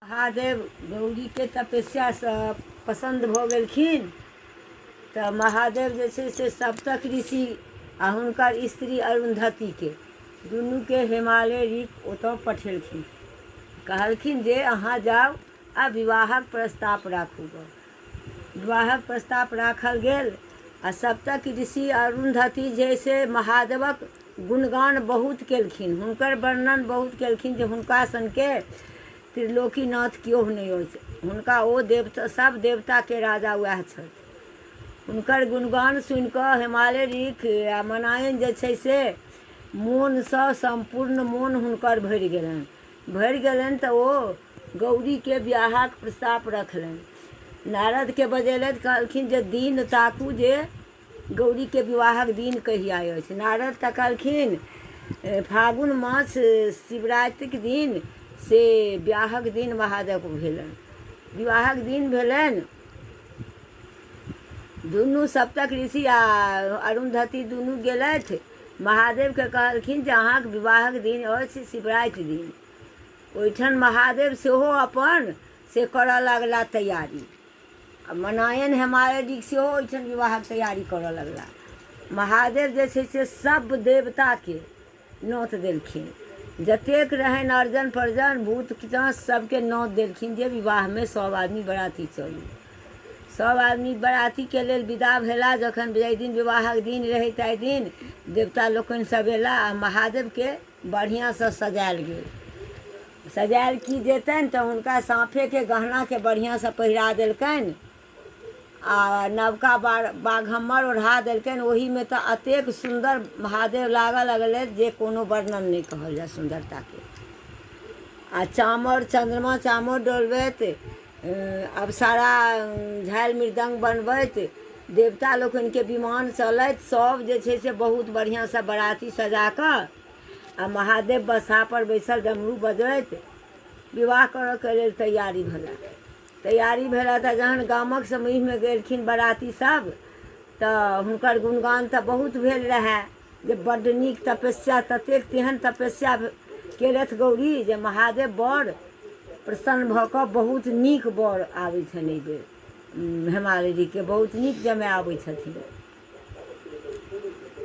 महादेव गौरी के तपस्या से पसंद भ गेलखिन तऽ महादेव जे छै से सप्तक ऋषि आ हुनकर स्त्री अरुंधति के दुनू के हिमालय ऋषि ओतऽ पठेलखिन। कहलखिन जे अहाँ जाउ आ विवाहक प्रस्ताव राखू। विवाहक प्रस्ताव राखल गेल आ सप्तक ऋषि अरुंधति जे से महादेवक गुणगान बहुत केलखिन, हुनकर वर्णन बहुत केलखिन जे हुनका सनके त्रिलोकीनाथ केओ नहीं हो, हुनका ओ देवता सब देवता के राजा वह छथि। हुनकर गुणगान सुनि कऽ हिमालय ऋषि आ मनायन जे छै से मोनसँ संपूर्ण मोन हुनकर भरि गेलनि तऽ ओ गौरी के बियाहक प्रस्ताव रखलनि। नारद के बजेलथि, कहलखिन जे दिन ताकू जे गौरी के विवाहक दिन कहिया अछि। नारद तकलखिन फागुन मास शिवरात्रिक दिन से बियाहक दिन महादेव भेलनि। विवाहक दिन भेलनि, दुनू सप्तक ऋषि आ अरुंधति दुनू गेलथि। महादेव के कहलखिन जे अहाँके विवाहक दिन अछि शिवरात्रि दिन। ओहिठाम महादेव सेहो अपन से करऽ लगला तैयारी। मनायन हिमालय ऋषि सेहो ओहिठाम विवाहक तैयारी करऽ लगला। महादेव जे छै से सब देवता के नौत देलखिन, जतेक रहनि अर्जन पर्जन भूत पिचास सबके नौत देलखिन जे विवाह में सब आदमी बराती चलू। सब आदमी बराती के लेल विदा भेला। जखन जाहि दिन विवाहक दिन रहै ताहि दिन देवता लोकनि सब एला आ महादेव के बढ़िया से सजायल गेल। सजायल की जेतनि तऽ हुनका साँफे के गहना के बढ़िया से पहिरा देलकनि आ नवका बाघम्बर ओढ़ा देलकनि। ओही में तऽ अतेक सुंदर महादेव लागऽ लगले जे कोनो वर्णन नहीं कहल जाय सुंदरता के। आ चामर चंद्रमा चामर डोलबैत, अप्सरा झालि मृदंग बनबैत, देवता लोकनि के विमान चलैत, सब जे छै से बहुत बढ़िया से बराती सजा कऽ आ महादेव बसा पर बैसल डमरू बजबैत विवाह करऽ के लेल तैयारी भेला। तऽ जहन गामक समूह में गेलखिन बराती सब तऽ हुनकर गुणगान तऽ बहुत भेल रहे जे बड्ड नीक तपस्या, ततेक तेहन तपस्या केलथि गौरी जे महादेव बड़ प्रसन्न भऽ कऽ बहुत नीक बर आबै छनि। एहि बेर हिमालय ऋषि के बहुत नीक जमाय आबै छथिन।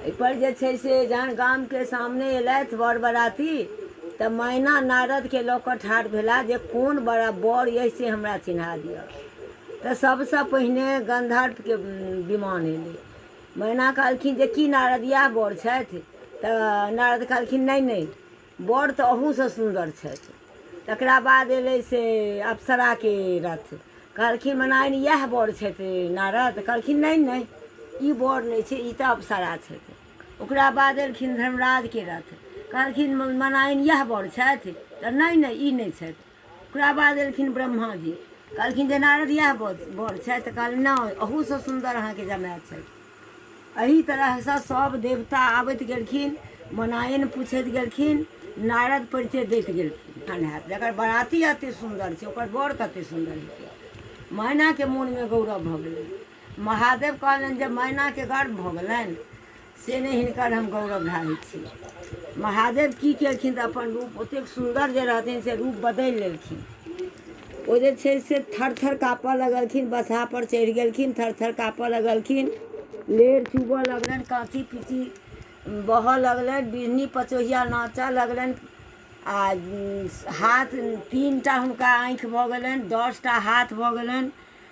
एहिपर जे छै से जहन गाम के सामने एलथि बर बराती तऽ मैना नारद के लऽ कऽ ठाढ़ भेला जे कोन बड़ा बर अछि से हमरा चिन्हा दिअ। तऽ सबसँ पहिने गंधर्व के विमान एलै। मैना कहलखिन जे की नारद इएह बर छथि? तऽ नारद कहलखिन नहीं बर तऽ अहूसँ सुन्दर छथि। तकरा बाद एलै से अप्सरा के रथ। कहलखिन मनाइन इएह बर छथि नारद? कहलखिन नहीं ई बर नहीं छै, ई तऽ अप्सरा छथि। ओकरा बाद एलखिन धर्मराज के रथ। कहलखिन मनाइन इएह बर छथि? तऽ नहीं ई नहीं छथि। ओकरा बाद एलखिन ब्रह्मा जी। कहलखिन जे नारद इएह बर छथि? तऽ कहलखिन नहीं अहूसँ सुन्दर अहाँके जमाय छथि। एही तरहसँ सब देवता आबैत गेलखिन, मनायन पूछैत गेलखिन, नारद परिचय दैत गेलखिन। जकर बराती एते सुंदर छै ओकर बर कते सुंदर हेतै। मैना के मोन में गौरव भऽ गेलै। महादेव कहलनि जे मैना के गर्व भऽ गेलनि से नहीं, हिनकर हम गौरव ढारै छी। महादेव की केलखिन तऽ अपन रूप ओतेक सुंदर जे रहथिन से रूप बदलि लेलखिन। ओ जे छै से थर थर काँपऽ लगलखिन, बसहा पर चढ़ि गेलखिन, थर थर काँपऽ लगलखिन, लेर चुबऽ लगलनि, काँची पीची बहऽ लगलनि, बिढ़नी पचोहिया नाचऽ लगलनि। आ हाथ 3टा हुनका आँखि भऽ गेलनि, 10टा हाथ भऽ गेलनि।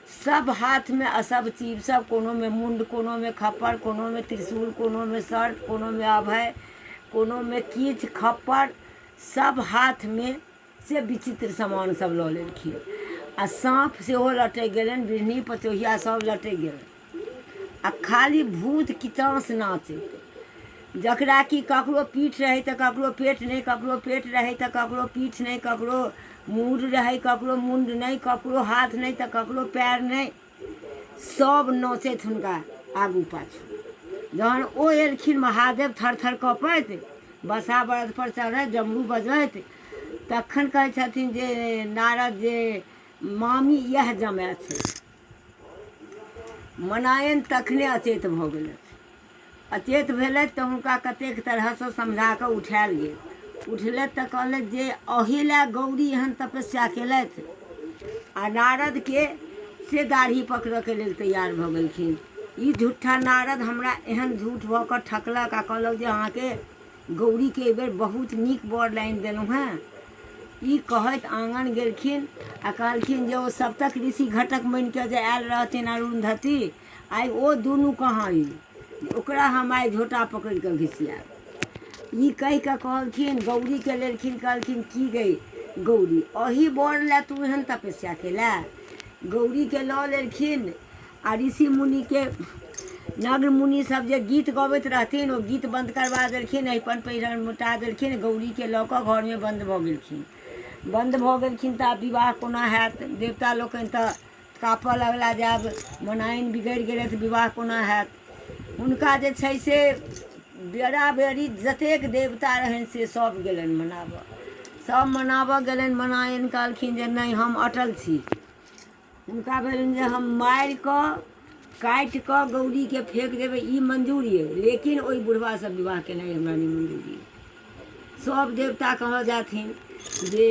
सब हाथ में असब चीज सब, कोनो में मुंड, कोनो में खप्पर, कोनो में त्रिशूल, कोनो में सर्प, कोनो में अभय, कोनो में कीच खप्पर, सब हाथ में से विचित्र सामान सब लऽ लेलखिन। आ साँप सेहो लटकि गेलनि, बिढ़नी पचोहिया सब लटकि गेलनि। आ खाली भूत किचाँस नाचैत, जकरा कि ककरो पीठ रहै तऽ ककरो पेट नहीं, ककरो पेट रहै तऽ ककरो पीठ नहीं, ककरो मूँड रहै ककरो मुंड नहीं, ककरो हाथ नहीं तऽ ककरो पैर नहीं, सब नाचैत हुनका आगू पाछू। जहन ओ एलखिन महादेव थर थर कँपैत, बसा बरद पर चढ़ैत, डमरू बजबैत, तखन कहै छथिन जे नारद जे मामी इएह जमाय छै। मनायन तखने अचेत भऽ गेलथि। अचेत भेलथि तऽ हुनका कतेक तरहसँ समझा कऽ उठायल गेल। उठलथि तऽ कहलथि जे अही लए गौरी एहन तपस्या केलथि। आ नारदके से दाढ़ी पकड़ऽके लेल तैयार भऽ गेलखिन। ई झूठा नारद हमरा एहन झूठ भऽ कऽ ठकलक आ कहलक जे अहाँके गौरीके एहिबेर बहुत नीक बर लाइन देलहुँ हेँ। ई कहैत आँगन गेलखिन आ कहलखिन जे ओ सप्तक ऋषि घटक बनिके जे आयल रहथिन अरुन्धति, आइ ओ दुनू कहाँ अइ, ओकरा हम आइ झोटा पकड़ि कऽ घिसियाब। ई कहि कऽ कहलखिन गौरीके लेलखिन, कहलखिन की गई गौरी, अही बर लए तू एहन तपस्या केला। गौरीके लऽ लेलखिन आ ऋषि मुनिके नग्न मुनि सब जे गीत गबैत रहथिन ओ गीत बंद करवा देलखिन, अहिपन पहिरन मुटा देलखिन, गौरीके लऽ कऽ घरमे बन्द भऽ गेलखिन। बन्द भऽ गेलखिन तऽ आब विवाह कोना हैत। देवता लोकनि तऽ काँपऽ लगला जे आब मनाइन बिगड़ि गेलै तऽ विवाह कोना हैत। हुनका जे छै से बेरा बेरी जतेक देवता रहनि से सब गेलनि मनाबऽ, सब मनाबऽ गेलनि। मनाइन कहलखिन जे नहि हम अटल छी। हुनका भेलनि जे हम मारि कऽ काटि कऽ गौरीके फेंक देबै ई मंजूर अइ, लेकिन ओहि बुढ़बासँ विवाह केनाइ हमरा नहि मंजूर अइ। सब देवता कहऽ जाथिन जे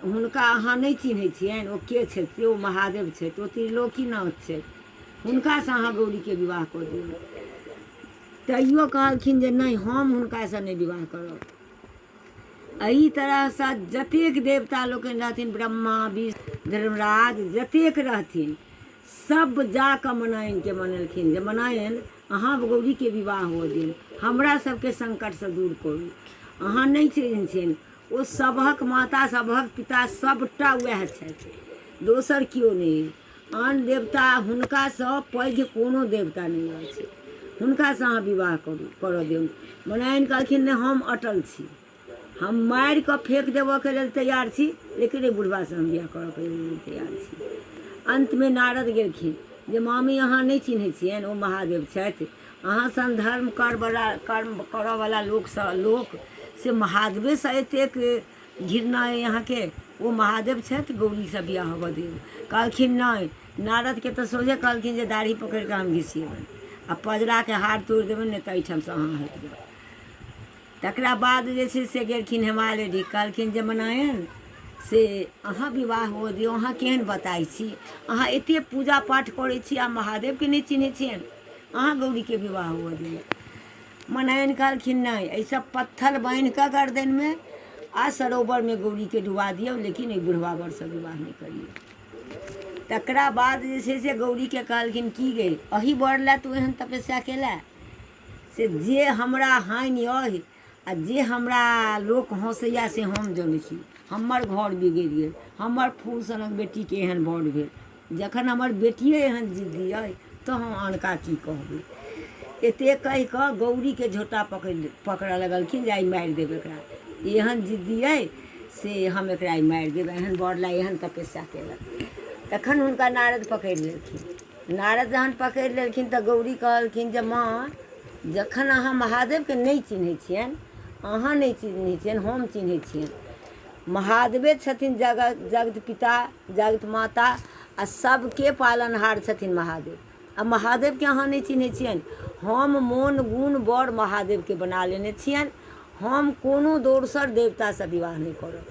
हुनका अहाँ नहि चिन्है छियनि, ओ के छथि से, ओ महादेव छथि, ओ त्रिलोकीनाथ छथि, हुनकासँ अहाँ गौरीके विवाह कऽ दियौ। तैयो कहलखिन जे नहि हम हुनकासँ नहि विवाह करब। एही तरहसँ जतेक देवता लोकनि रहथिन, ब्रह्मा विष्णु धर्मराज जतेक रहथिन, सब जा कऽ मनाइनके मनेलखिन जे मनाइन अहाँ गौरीके विवाह हो दियौ, हमरा सबके संकटसँ दूर करू। अहाँ नहि चिन्है छियनि, ओ सभक माता सभक पिता सबटा वएह छथि, दोसर केओ नहि। आन देवता हुनकासँ पैघ कोनो देवता नहि अछि, हुनकासँ अहाँ विवाह करू करऽ दियौ। मनाइन कहलखिन नहि हम अटल छी, हम मारि कऽ फेंक देबऽके लेल तैयार छी, लेकिन एहि बुढ़बासँ हम बिआह करऽके लेल तैयार छी। अन्तमे नारद गेलखिन जे मामी अहाँ नहि चिन्है छियनि, ओ महादेव छथि। अहाँ सन धर्म कर्म करऽवला लोक से महादेवेसँ एतेक घृणा अइ अहाँके, ओ महादेव छथि, गौरीसँ बिआह होबऽ दियौ। कहलखिन नहि, नारदके तऽ सोझे कहलखिन जे दाढ़ी पकड़ि कऽ हम घिसिएबनि आ पजराके हार तोड़ि देबनि, नहि तऽ एहिठामसँ अहाँ हटि जाउ। तकरा बाद जे छै से गेलखिन हिमालय डी, कहलखिन जे मनायन से अहाँ विवाह हो दियौ, अहाँ केहन बताइ छी, अहाँ एतेक पूजा पाठ करै छी आ महादेवके नहि चिन्है छियनि, अहाँ गौरीके विवाह हो दियौ। मनायन कहलखिन नहि, एहिसँ पत्थर बान्हि कऽ गर्दनिमे आ सरोवरमे गौरीके डुबा दियौ, लेकिन एहि बुढ़वा बरसँ विवाह नहि करियौ। तकरा बाद जे छै से गौरीके कहलखिन की गे अही बर लए तू एहन तपस्या केला, से जे हमरा हानि अइ आ जे हमरा लोक हँसैया से हम जनै छी। हमर घर बिगड़ि गेल, हमर फूल सनक बेटीके एहन बर भेल, जखन हमर बेटिए एहन जिद्दी अइ तऽ हम अनका की कहबै। एतेक कहि कऽ गौरीके झोटा पकड़ऽ लगलखिन जे आइ मारि देब एकरा, एहन जिद्दी अइ से हम एकरा आइ मारि देब, एहन बर ला एहन तपस्या केलक। तखन हुनका नारद पकड़ि लेलखिन। नारद जहन पकड़ि लेलखिन तऽ गौरी कहलखिन जे माँ जखन अहाँ महादेवके नहि चिन्है छियनि, अहाँ नहि चिन्है छियनि, हम चिन्है छियनि। महादेवे छथिन जगत पिता जगत माता आ सबके पालनहार छथिन महादेव। आ महादेवके अहाँ नहि चिन्है छियनि, हम मोन गुण बड़ महादेवके बना लेने छियनि। हम कोनो दोसर देवतासँ विवाह नहि करब,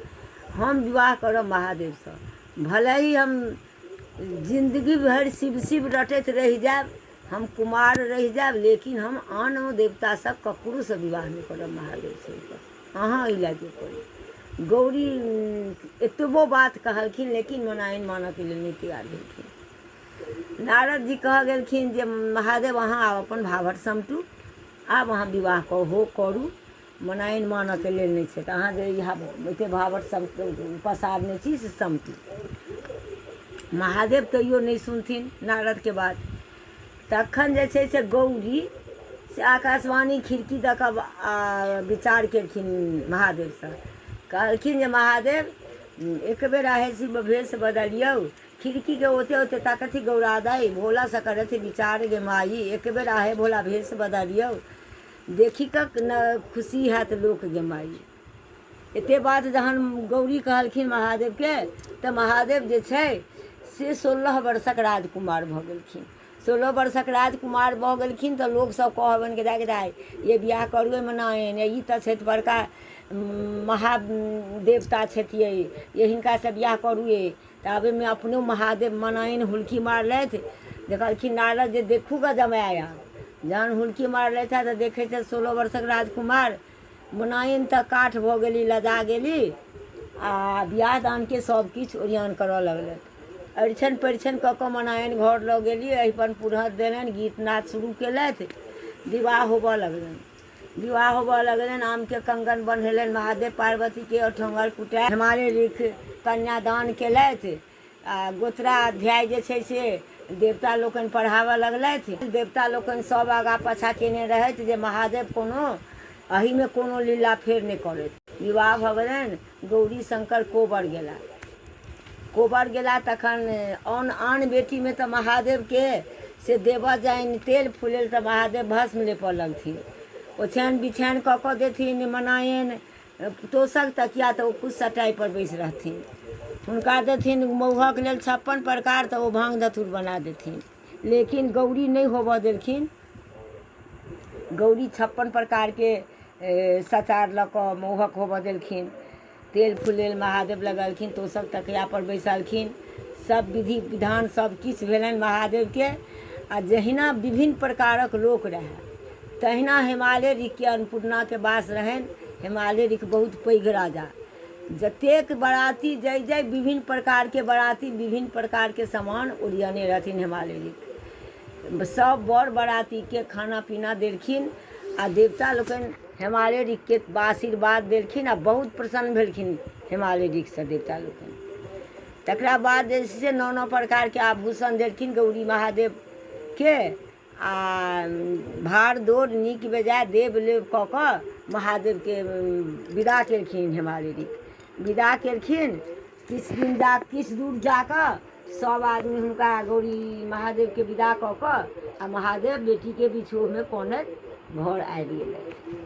हम विवाह करब महादेवसँ। भले ही हम जिन्दगी भरि शिव शिव रटैत रहि जायब, हम कुमार रहि जायब, लेकिन हम आन देवतासँ ककरोसँ विवाह नहीं करब महादेवसँ। अहाँ एहि लए जे करी। गौरी एतबो बात कहलखिन, लेकिन मनाइन मानऽके लेल नहीं तैयार भेलखिन। नारद जी कह गेलखिन जे महादेव अहाँ आब अपन भावट समटू, आब अहाँ विवाह करू। मनाइन मानऽके लेल नहीं छै, अहाँ जे एते भावट पसारने छी से समटू। महादेव तैयो नहीं सुनथिन नारदके बात। तखन जे छै से गौरी से आकाशवाणी खिड़की दऽ कऽ विचार केलखिन महादेवसँ। कहलखिन जे महादेव एक बेर आहे शिव भेष बदलियौ, खिड़कीके ओते ओते ताकथी गौरा दाई, भोला सा करथी विचार गे माई, एक बेर आहे भोला भेष बदलियौ, देखी कऽ न खुशी हैत लोक गे माई। एते बात जहन गौरी कहलखिन महादेवके तऽ महादेव जे छै से 16 वर्षक राजकुमार भऽ गेलखिन। 16 वर्षक राजकुमार भऽ गेलखिन तऽ लोक सब कहबनि कि दाइ ये बियाह करू मनाइन, ई तऽ छथि बड़का महादेवता छथिए ये हिनका से बियाह करूए। तब में अपनो महादेव मनाइन हुल्की मारलथि। देखलखिन नारद जे देखू ग जमाया जहन हुल्की मारलथि तऽ देखै छै 16 वर्षक राजकुमार मनाइन तऽ काठ भऽ गेली लजा गेली आ बियाह दानके सब किछु ओरियान करऽ लगलथि। अरिछन परिछन कऽ कऽ मनाइन घर लऽ गेली एहिपर पुरहत देलनि गीत नाद शुरू केलथि। विवाह होबऽ लगलनि आम के कंगन बन्हेलनि महादेव पार्वती के ओठंगर कुटाए हिमालय ऋख कन्यादान केलथि। आ गोत्रा अध्याय जे छै से देवता लोकनि पढ़ाबऽ लगलथि। देवता लोकनि सब आगा पाछा केने रहथि जे महादेव कोनो एहिमे कोनो लीला फेर नहि करथि। विवाह भऽ गेलनि गौरी शंकर कोबर गेला तखन आन बेटीमे तऽ महादेवके से देबऽ जाइन तेल फुलेल तऽ महादेव भस्म लेपऽ लगथिन। ओछान बिछान कऽ कऽ देथिन मनायन तोषक तकिया तऽ ओ कुछ सटाइ पर बैस रहथिन। हुनका देथिन मौहक लेल 56 प्रकार तऽ ओ भांग धतूर बना देथिन। लेकिन गौरी नहीं होबऽ देलखिन। गौरी 56 प्रकार के सचार लऽ कऽ मौहक होबऽ देलखिन। तेल फुलेल महादेव लगलखिन तोषक तकिया पर बैसलखिन। सब विधि विधान सब किछु भेलनि महादेव के। आ जहिना विभिन्न प्रकारक लोक रहे तहिना हिमालय ऋख के अन्नपूर्णा के वास रहनि। हिमालय ऋख बहुत पैघ राजा जतेक बराती जय जय विभिन्न प्रकार के बराती विभिन्न प्रकार के सामान ओरियने रहथिन। हिमालय ऋख सब बड़ बराती के खाना पीना देलखिन। आ देवता लोकनि हिमालय ऋख के आशीर्वाद देलखिन आ बहुत प्रसन्न भेलखिन हिमालय ऋख से देवता लोकनि। तकरा बाद जे छै से 9 प्रकार के आभूषण देलखिन गौरी महादेव के। आ भाड़ दौड़ नीक बेजाय देव लेव कऽ कऽ महादेव के विदा केलखिन। हिमालय ऋख विदा केलखिन। किछु दूर जाकऽ सब आदमी हुनका गौरी महादेव के विदा कऽ कऽ आ महादेव बेटी के बिछोह में कोनैत घर आबि गेलथि।